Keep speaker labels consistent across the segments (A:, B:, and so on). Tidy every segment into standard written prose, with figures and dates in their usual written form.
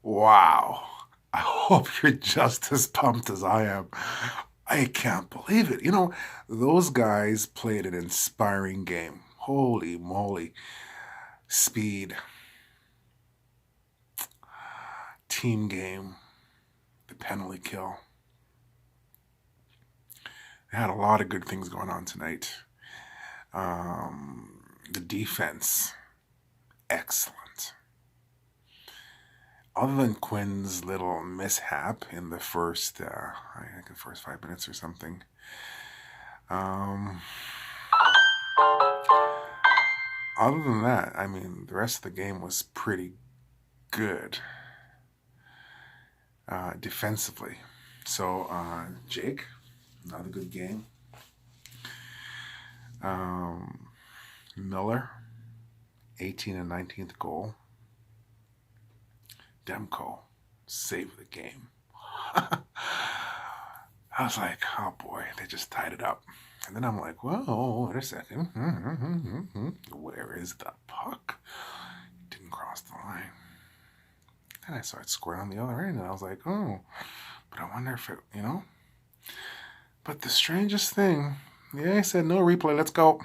A: Wow. I hope you're just as pumped as I am. I can't believe it. Those guys played an inspiring game. Holy moly. Speed, team game, the penalty kill. They had a lot of good things going on tonight. The defense, excellent. Other than Quinn's little mishap in the first, I think the first 5 minutes or something. Other than that, I mean, the rest of the game was pretty good defensively. So, Jake, another good game. Miller, 18 and 19th goal. Demko, saved the game. I was like, oh boy, they just tied it up. And then I'm like, whoa, wait a second. Where is the puck? It didn't cross the line. Then I saw it square on the other end, and I was like, oh, but I wonder if it, But the strangest thing, I said, no replay, let's go.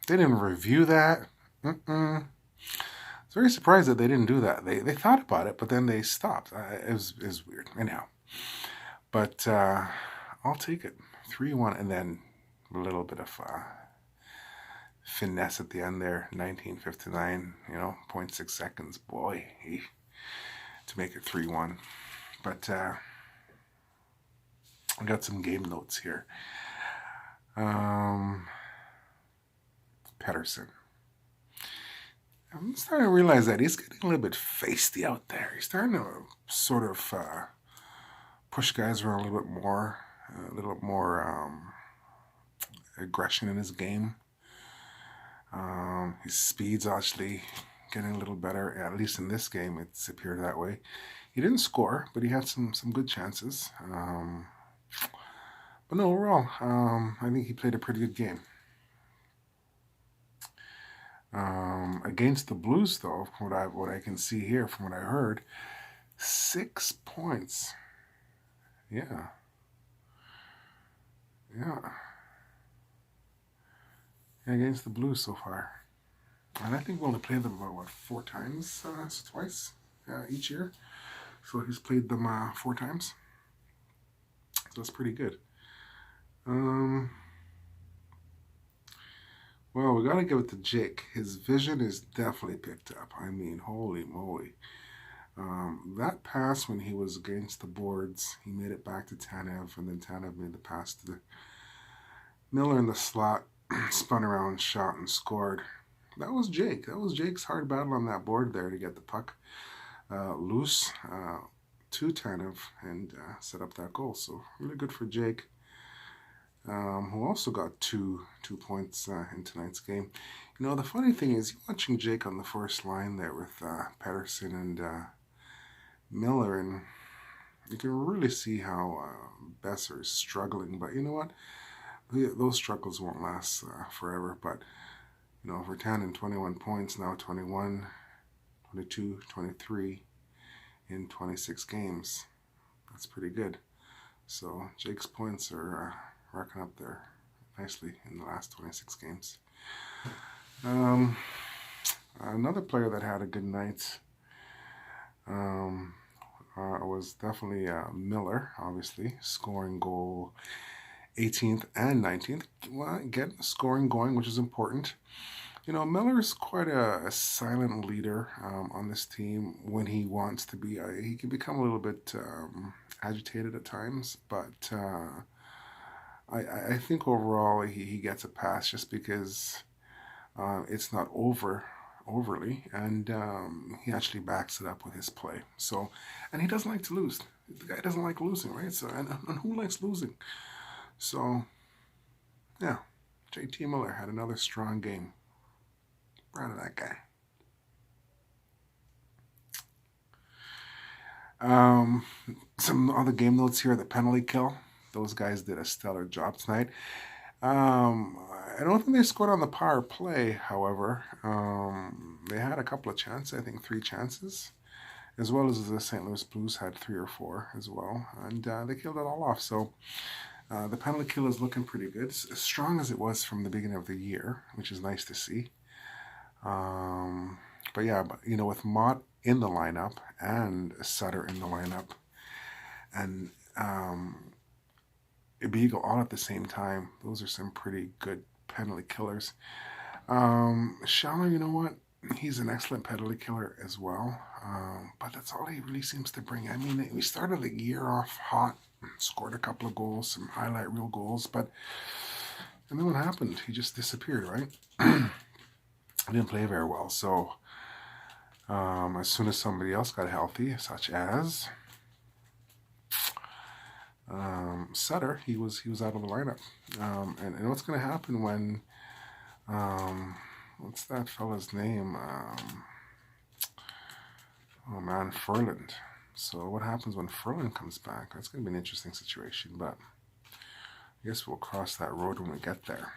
A: They didn't review that. I was very surprised that they didn't do that. They thought about it, but then they stopped. It was weird. Anyhow. But I'll take it. 3-1, and then a little bit of finesse at the end there. 19:59, 0.6 seconds. Boy, to make it 3-1. But I got some game notes here. Pedersen. I'm starting to realize that he's getting a little bit feisty out there. He's starting to sort of push guys around a little bit more, aggression in his game. His speed's actually getting a little better. At least in this game, it's appeared that way. He didn't score, but he had some good chances. But no, overall, I think he played a pretty good game. Against the Blues, though, what I can see here from what I heard, 6 points. Yeah. Against the Blues so far. And I think we only played them about, 4 times? Twice each year. So he's played them 4 times. So that's pretty good. Well, we got to give it to Jake. His vision is definitely picked up. I mean, holy moly. That pass when he was against the boards, he made it back to Tanev, and then Tanev made the pass to the Miller in the slot, spun around, shot, and scored. That was Jake. That was Jake's hard battle on that board there to get the puck loose to Tanev and set up that goal. So really good for Jake, who also got two points in tonight's game. The funny thing is, watching Jake on the first line there with Pedersen and Miller, and you can really see how Besser is struggling. But you know what? Those struggles won't last forever. But, Vertanen 21 points, now 21, 22, 23 in 26 games. That's pretty good. So Jake's points are racking up there nicely in the last 26 games. Another player that had a good night was definitely Miller, obviously, scoring goal 18th and 19th. Well, get scoring going, which is important. Miller's quite a silent leader on this team when he wants to be. He can become a little bit agitated at times, but I think overall he gets a pass just because it's not overly, and he actually backs it up with his play. So, and he doesn't like to lose. The guy doesn't like losing, right? So, and who likes losing? So, yeah, JT Miller had another strong game. Proud of that guy. Some other game notes here. The penalty kill. Those guys did a stellar job tonight. I don't think they scored on the power play, however. They had a couple of chances, I think 3 chances. as well as the St. Louis Blues had 3 or 4 as well, and they killed it all off. So the penalty kill is looking pretty good, as strong as it was from the beginning of the year, which is nice to see. But yeah, with Mott in the lineup and Sutter in the lineup and Beagle all at the same time, those are some pretty good penalty killers. Schaller, you know what? He's an excellent penalty killer as well, but that's all he really seems to bring. I mean, we started the year off hot, scored a couple of goals, some highlight reel goals, and then what happened? He just disappeared, right? He didn't play very well. So as soon as somebody else got healthy, such as Sutter, he was out of the lineup. And what's going to happen when what's that fella's name? Oh man, Furland. So what happens when Furland comes back? That's going to be an interesting situation, but I guess we'll cross that road when we get there.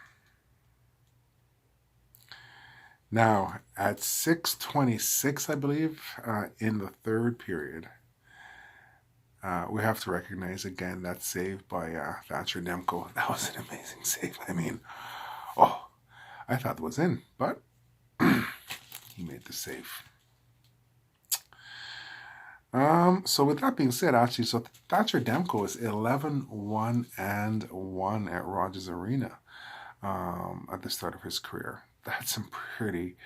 A: Now, at 6:26, I believe, in the third period, we have to recognize again that save by Thatcher Demko. That was an amazing save. I mean, I thought it was in, but he made the save. So with that being said, actually, so Thatcher Demko is 11-1-1 at Rogers Arena at the start of his career. That's some pretty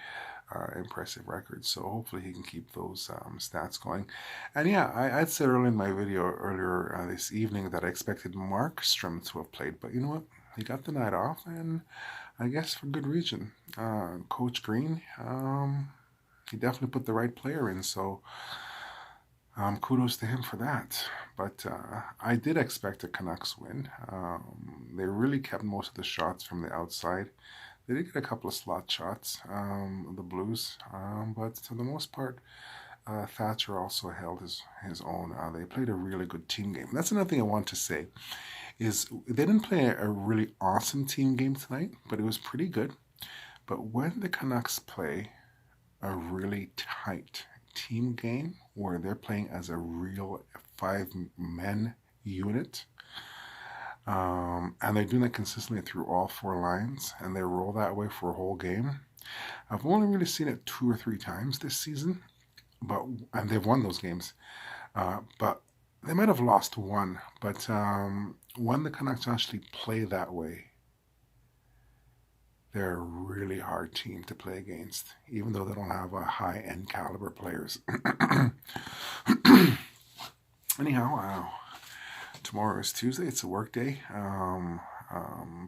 A: impressive records. So hopefully he can keep those stats going. And yeah, I'd said earlier in my video earlier this evening that I expected Markstrom to have played, but you know what? He got the night off, and I guess for good reason. Coach Green, he definitely put the right player in, so kudos to him for that. But I did expect a Canucks win. They really kept most of the shots from the outside. They did get a couple of slot shots, the Blues, but for the most part, Thatcher also held his own. They played a really good team game. That's another thing I want to say, is they didn't play a really awesome team game tonight, but it was pretty good. But when the Canucks play a really tight team game where they're playing as a real 5-man unit, and they're doing that consistently through all 4 lines, and they roll that way for a whole game. I've only really seen it 2 or 3 times this season, and they've won those games. But they might have lost one. But when the Canucks actually play that way, they're a really hard team to play against, even though they don't have a high-end caliber players. Anyhow, tomorrow is Tuesday. It's a work day.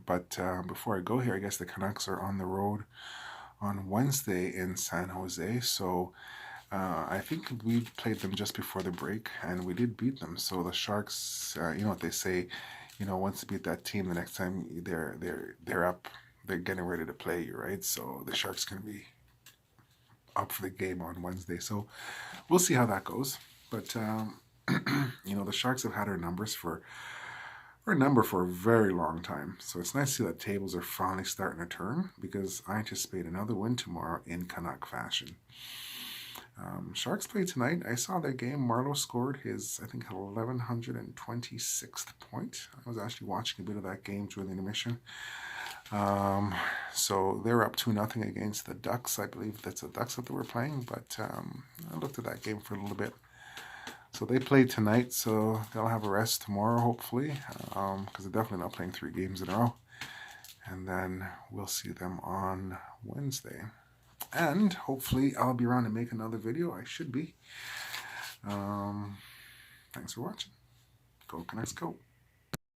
A: But before I go here, I guess the Canucks are on the road on Wednesday in San Jose. So I think we played them just before the break, and we did beat them. So the Sharks, you know what they say, once you beat that team, the next time they're up, they're getting ready to play you, right? So the Sharks can be up for the game on Wednesday. So we'll see how that goes. But the Sharks have had our numbers for a very long time. So it's nice to see that tables are finally starting to turn, because I anticipate another win tomorrow in Canuck fashion. Sharks played tonight. I saw their game. Marleau scored his, I think, 1126th point. I was actually watching a bit of that game during the intermission. So they're up 2-0 against the Ducks. I believe that's the Ducks that they were playing, but I looked at that game for a little bit. So they played tonight, so they'll have a rest tomorrow, hopefully, because they're definitely not playing 3 games in a row. And then we'll see them on Wednesday. And hopefully I'll be around to make another video. I should be. Thanks for watching. Go Canucks, go.